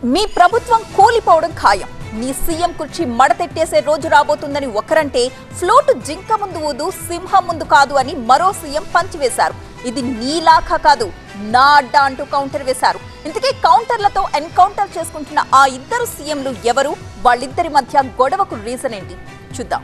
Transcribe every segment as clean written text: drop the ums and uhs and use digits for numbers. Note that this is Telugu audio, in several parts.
మీ ప్రభుత్వం కూలిపోవడం ఖాయం. మీ సీఎం కుర్చీ మడతెట్టేసే రోజు రాబోతుందని ఒకరంటే ఫ్లోట్ జింక ముందు ఊదు సింహం ముందు కాదు అని మరో సీఎం పంచివేశారు. ఇది నీలాఖా కాదు నా అడ్డా అంటూ కౌంటర్ వేశారు. ఇంతకీ కౌంటర్లతో ఎన్కౌంటర్ చేసుకుంటున్న ఆ ఇద్దరు సీఎంలు ఎవరు? వాళ్ళిద్దరి మధ్య గొడవకు రీజన్ ఏంటి చూద్దాం.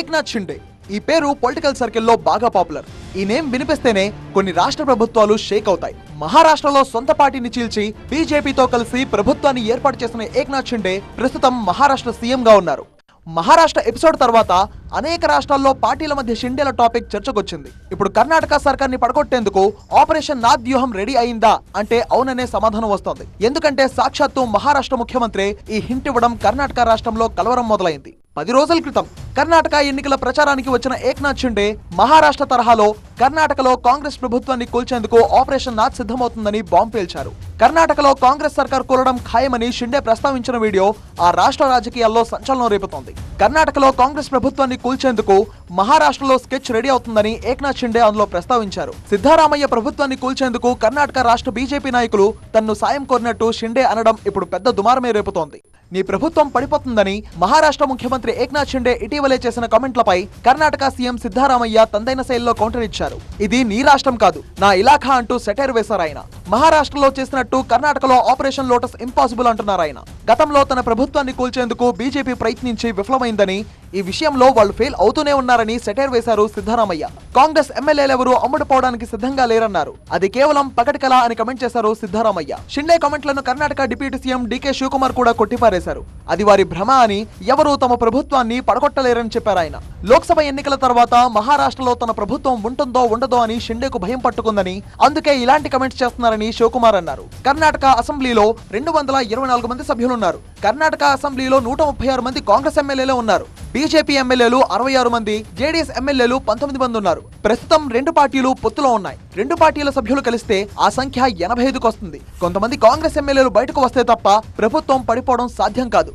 ఏక్నాథ్ షిండే ఈ పేరు పొలిటికల్ సర్కిల్లో బాగా పాపులర్. ఈ నేమ్ వినిపిస్తేనే కొన్ని రాష్ట్ర ప్రభుత్వాలు షేక్ అవుతాయి. మహారాష్ట్రలో సొంత పార్టీని చీల్చి బీజేపీతో కలిసి ప్రభుత్వాన్ని ఏర్పాటు చేసిన ఏక్నాథ్ షిండే ప్రస్తుతం మహారాష్ట్ర సీఎంగా ఉన్నారు. మహారాష్ట్ర ఎపిసోడ్ తర్వాత అనేక రాష్ట్రాల్లో పార్టీల మధ్య షిండేల టాపిక్ చర్చకొచ్చింది. ఇప్పుడు కర్ణాటక సర్కార్ని పడగొట్టేందుకు ఆపరేషన్ నాథ్ వ్యూహం రెడీ అయిందా అంటే అవుననే సమాధానం వస్తోంది. ఎందుకంటే సాక్షాత్తు మహారాష్ట్ర ముఖ్యమంత్రి ఈ హింట్ ఇవ్వడం కర్ణాటక రాష్ట్రంలో కలవరం మొదలైంది. 10 రోజుల క్రితం కర్ణాటక ఎన్నికల ప్రచారానికి వచ్చిన ఏక్నాథ్ షిండే మహారాష్ట్ర తరహాలో కర్ణాటకలో కాంగ్రెస్ ప్రభుత్వాన్ని కూల్చేందుకు ఆపరేషన్ నాథ్ సిద్ధమవుతుందని బాంబు పేల్చారు. కర్ణాటకలో కాంగ్రెస్ సర్కార్ కూలడం ఖాయమని షిండే ప్రస్తావించిన వీడియో ఆ రాష్ట్ర రాజకీయాల్లో సంచలనం రేపుతోంది. కర్ణాటకలో కాంగ్రెస్ ప్రభుత్వాన్ని కూల్చేందుకు మహారాష్ట్రలో స్కెచ్ రెడీ అవుతుందని ఏక్నాథ్ షిండే అందులో ప్రస్తావించారు. సిద్ధరామయ్య ప్రభుత్వాన్ని కూల్చేందుకు కర్ణాటక రాష్ట్ర బీజేపీ నాయకులు తన్ను సాయం కోరినట్టు షిండే అనడం ఇప్పుడు పెద్ద దుమారమే రేపుతోంది. నీ ప్రభుత్వం పడిపోతుందని మహారాష్ట్ర ముఖ్యమంత్రి ఏక్నాథ్ షిండే ఇటీవలే చేసిన కామెంట్లపై కర్ణాటక సీఎం సిద్ధరామయ్య తనదైన శైలిలో కౌంటర్ ఇచ్చారు. ఇది నీ రాష్ట్రం కాదు నా ఇలాఖా అంటూ సెటైర్ వేశారు ఆయన. మహారాష్ట్రలో చేసినట్టు కర్ణాటకలో ఆపరేషన్ లోటస్ ఇంపాసిబుల్ అంటున్నారు ఆయన. గతంలో తన ప్రభుత్వాన్ని కూల్చేందుకు బీజేపీ ప్రయత్నించి విఫలమైందని, ఈ విషయంలో వాళ్ళు ఫెయిల్ అవుతూనే ఉన్నారని సెటైర్ వేశారు సిద్ధరామయ్య. కాంగ్రెస్ ఎమ్మెల్యేలెవరూ అమ్ముడుపోవడానికి సిద్ధంగా లేరన్నారు. అది కేవలం పకటి కళ అని కమెంట్ చేశారు సిద్ధరామయ్య. షిండే కామెంట్లను కర్ణాటక డిప్యూటీ సీఎం డీకే శివకుమార్ కూడా కొట్టిపారేశారు. అది వారి భ్రమ అని, ఎవరూ తమ ప్రభుత్వాన్ని పడగొట్టలేరని చెప్పారు ఆయన. లోక్సభ ఎన్నికల తర్వాత మహారాష్ట్రలో తన ప్రభుత్వం ఉంటుందో ఉండదో అని షిండేకు భయం పట్టుకుందని, అందుకే ఇలాంటి కమెంట్స్ చేస్తున్నారని శివకుమార్ అన్నారు. కర్ణాటక అసెంబ్లీలో 224 మంది సభ్యులున్నారు. కర్ణాటక అసెంబ్లీలో 136 మంది కాంగ్రెస్ ఎమ్మెల్యేలు ఉన్నారు. బీజేపీ ఎమ్మెల్యేలు 66 మంది, జేడీఎస్ ఎమ్మెల్యేలు 19 మంది ఉన్నారు. ప్రస్తుతం 2 పార్టీలు పొత్తులో ఉన్నాయి. 2 పార్టీల సభ్యులు కలిస్తే ఆ సంఖ్య 85కు వస్తుంది. కొంతమంది కాంగ్రెస్ ఎమ్మెల్యేలు బయటకు వస్తే తప్ప ప్రభుత్వం పడిపోవడం సాధ్యం కాదు.